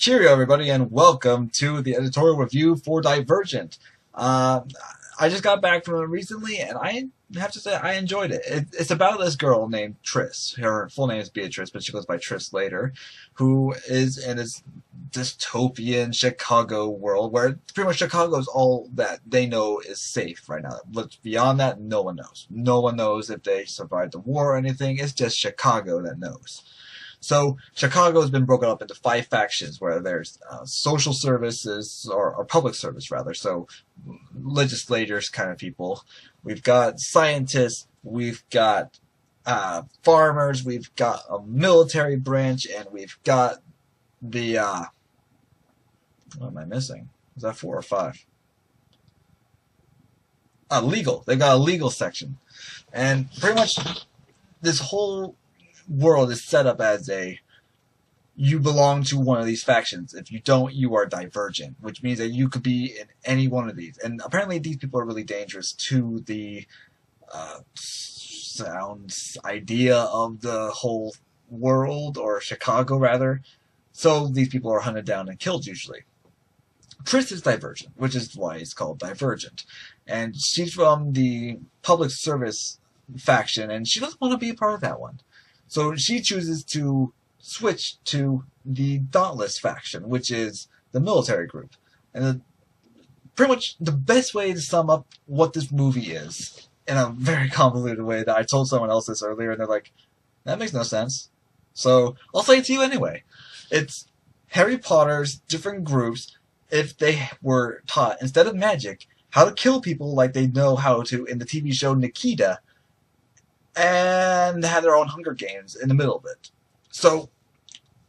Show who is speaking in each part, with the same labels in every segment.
Speaker 1: Cheerio, everybody, and welcome to the editorial review for Divergent. Uh, I just got back from it recently, and I have to say I enjoyed it. It's about this girl named Triss. Her full name is Beatrice, but she goes by Triss later, who is in this dystopian Chicago world where pretty much Chicago is all that they know is safe right now. But beyond that, no one knows. No one knows if they survived the war or anything. It's just Chicago that knows. So Chicago has been broken up into 5 factions, where there's social services, or public service rather, so legislators kind of people. We've got scientists, we've got farmers, we've got a military branch, and we've got the, what am I missing? Is that 4 or 5? Legal. They've got a legal section. And pretty much this whole world is set up as you belong to one of these factions. If you don't, you are divergent, which means that you could be in any one of these. And apparently these people are really dangerous to the sounds idea of the whole world, or Chicago rather. So these people are hunted down and killed usually. Triss is divergent, which is why it's called Divergent. And she's from the public service faction, and she doesn't want to be a part of that one. So she chooses to switch to the Dauntless faction, which is the military group. And pretty much the best way to sum up what this movie is, in a very convoluted way that I told someone else this earlier, and they're like, that makes no sense. So I'll say it to you anyway. It's Harry Potter's different groups, if they were taught, instead of magic, how to kill people like they know how to in the TV show Nikita, and had their own Hunger Games in the middle of it. So,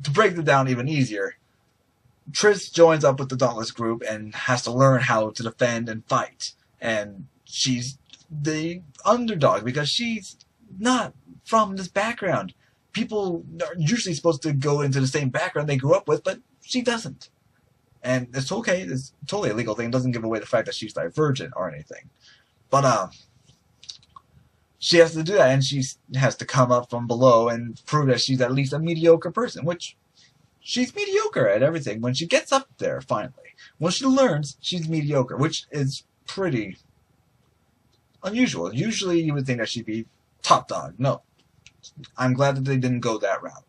Speaker 1: to break it down even easier, Triss joins up with the Dauntless group and has to learn how to defend and fight. And she's the underdog because she's not from this background. People are usually supposed to go into the same background they grew up with, but she doesn't. And it's okay, it's totally a legal thing. It doesn't give away the fact that she's divergent or anything. But, she has to do that, and she has to come up from below and prove that she's at least a mediocre person, which she's mediocre at everything when she gets up there, finally. When she learns, she's mediocre, which is pretty unusual. Usually you would think that she'd be top dog. No. I'm glad that they didn't go that route.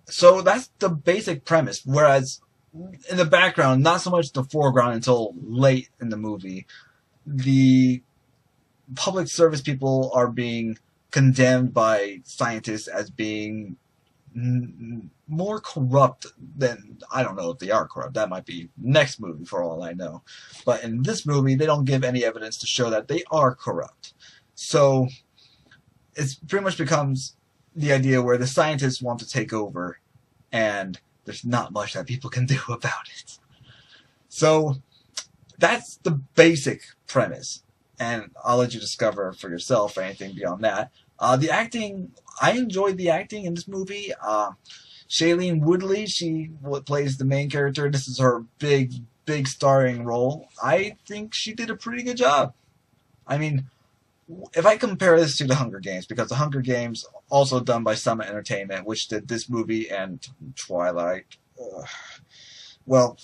Speaker 1: So that's the basic premise, whereas in the background, not so much the foreground until late in the movie, the public service people are being condemned by scientists as being more corrupt than, I don't know if they are corrupt, that might be next movie for all I know. But in this movie, they don't give any evidence to show that they are corrupt. So it pretty much becomes the idea where the scientists want to take over, and there's not much that people can do about it. So that's the basic premise, and I'll let you discover for yourself anything beyond that. The acting, I enjoyed the acting in this movie. Shailene Woodley, she plays the main character. This is her big starring role. I think she did a pretty good job. I mean, if I compare this to The Hunger Games, because The Hunger Games, also done by Summit Entertainment, which did this movie and Twilight, well,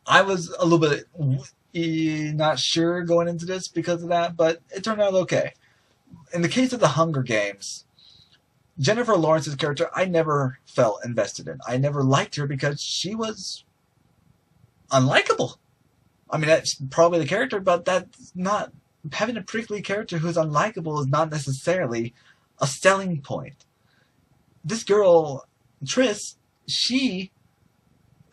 Speaker 1: I was a little bit not sure going into this because of that, but it turned out okay. In the case of The Hunger Games, Jennifer Lawrence's character, I never felt invested in. I never liked her because she was unlikable. I mean, that's probably the character, but that's not... Having a prickly character who's unlikable is not necessarily a selling point. This girl, Triss, she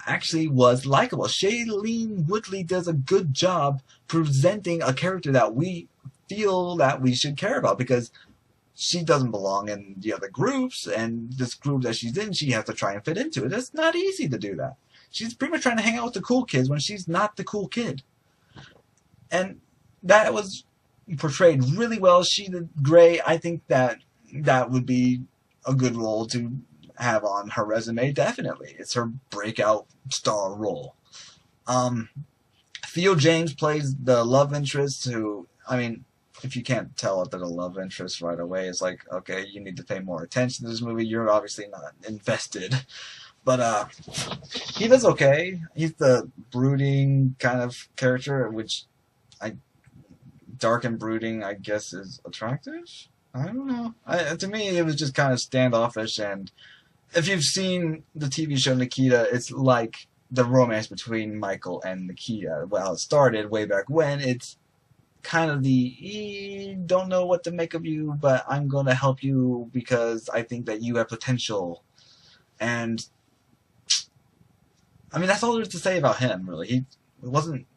Speaker 1: actually was likable. Shailene Woodley does a good job presenting a character that we feel that we should care about, because she doesn't belong in the other groups, and this group that she's in, she has to try and fit into it. It's not easy to do that. She's pretty much trying to hang out with the cool kids when she's not the cool kid. And that was portrayed really well. She did great. I think that would be a good role to have on her resume, definitely. It's her breakout star role. Theo James plays the love interest, who, I mean, if you can't tell that a love interest right away, it's like, okay, you need to pay more attention to this movie. You're obviously not invested. But he does okay. He's the brooding kind of character, which dark and brooding, I guess, is attractive. I don't know. To me, it was just kind of standoffish. And if you've seen the TV show Nikita, it's like the romance between Michael and Nikita. Well, it started way back when. It's kind of the don't know what to make of you, but I'm going to help you because I think that you have potential. And I mean, that's all there's to say about him, really. He wasn't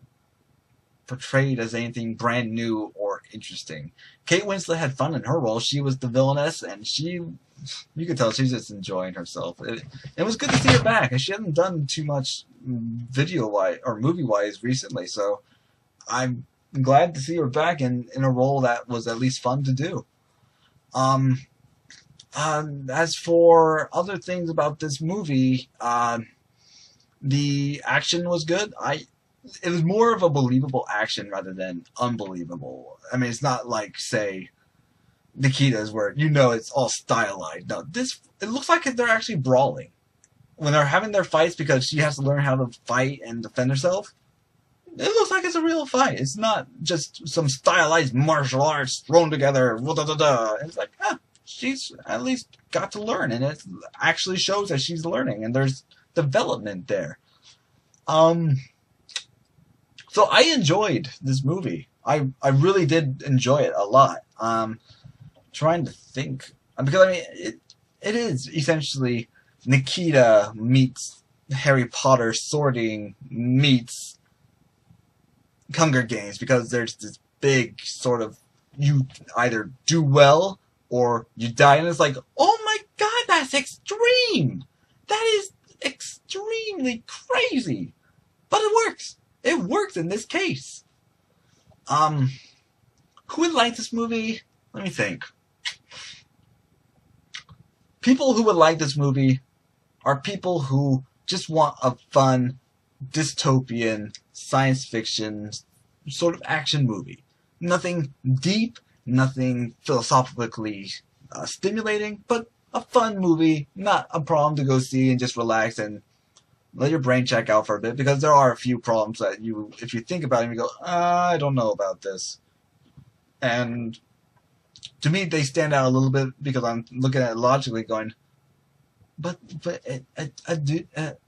Speaker 1: portrayed as anything brand new or interesting. Kate Winslet had fun in her role. She was the villainess, and you could tell she's just enjoying herself. It was good to see her back, and she hasn't done too much video-wise or movie-wise recently, so I'm glad to see her back in a role that was at least fun to do. As for other things about this movie, the action was good. It was more of a believable action rather than unbelievable. I mean, it's not like, say, Nikita's where it's all stylized. No, it looks like they're actually brawling. When they're having their fights because she has to learn how to fight and defend herself, it looks like it's a real fight. It's not just some stylized martial arts thrown together. It's like, she's at least got to learn, and it actually shows that she's learning, and there's development there. So I enjoyed this movie. I really did enjoy it a lot. Trying to think, because I mean it is essentially Nikita meets Harry Potter sorting meets Hunger Games, because there's this big sort of, you either do well or you die, and it's like, oh my god, that's extreme. That is extremely crazy, but it works. It works in this case. Who would like this movie? Let me think. People who would like this movie are people who just want a fun, dystopian, science fiction sort of action movie. Nothing deep, nothing philosophically stimulating, but a fun movie, not a problem to go see and just relax and let your brain check out for a bit, because there are a few problems that if you think about it, you go, I don't know about this. And to me, they stand out a little bit because I'm looking at it logically going, but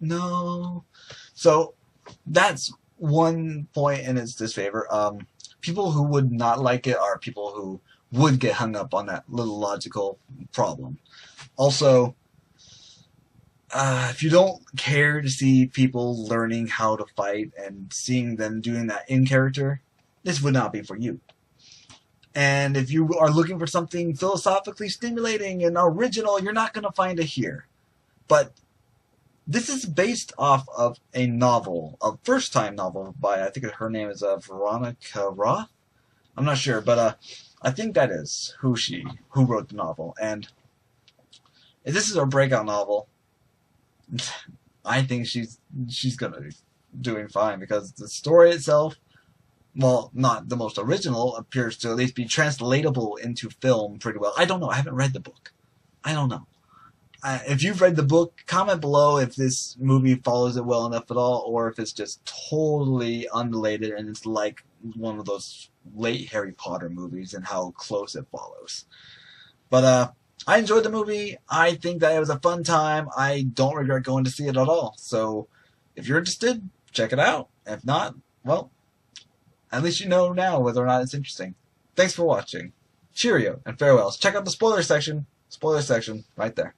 Speaker 1: no. So that's one point in its disfavor. People who would not like it are people who would get hung up on that little logical problem. Also, if you don't care to see people learning how to fight and seeing them doing that in character, this would not be for you. And if you are looking for something philosophically stimulating and original, you're not going to find it here. But this is based off of a novel, a first-time novel by, I think her name is Veronica Roth. I'm not sure, but I think that is who wrote the novel. And if this is her breakout novel, I think she's gonna be doing fine, because the story itself, well, not the most original, appears to at least be translatable into film pretty well. I don't know. I haven't read the book. I don't know. If you've read the book, comment below if this movie follows it well enough at all, or if it's just totally unrelated and it's like one of those late Harry Potter movies and how close it follows. But I enjoyed the movie. I think that it was a fun time. I don't regret going to see it at all. So if you're interested, check it out. If not, well, at least you know now whether or not it's interesting. Thanks for watching. Cheerio and farewells. Check out the spoiler section. Spoiler section right there.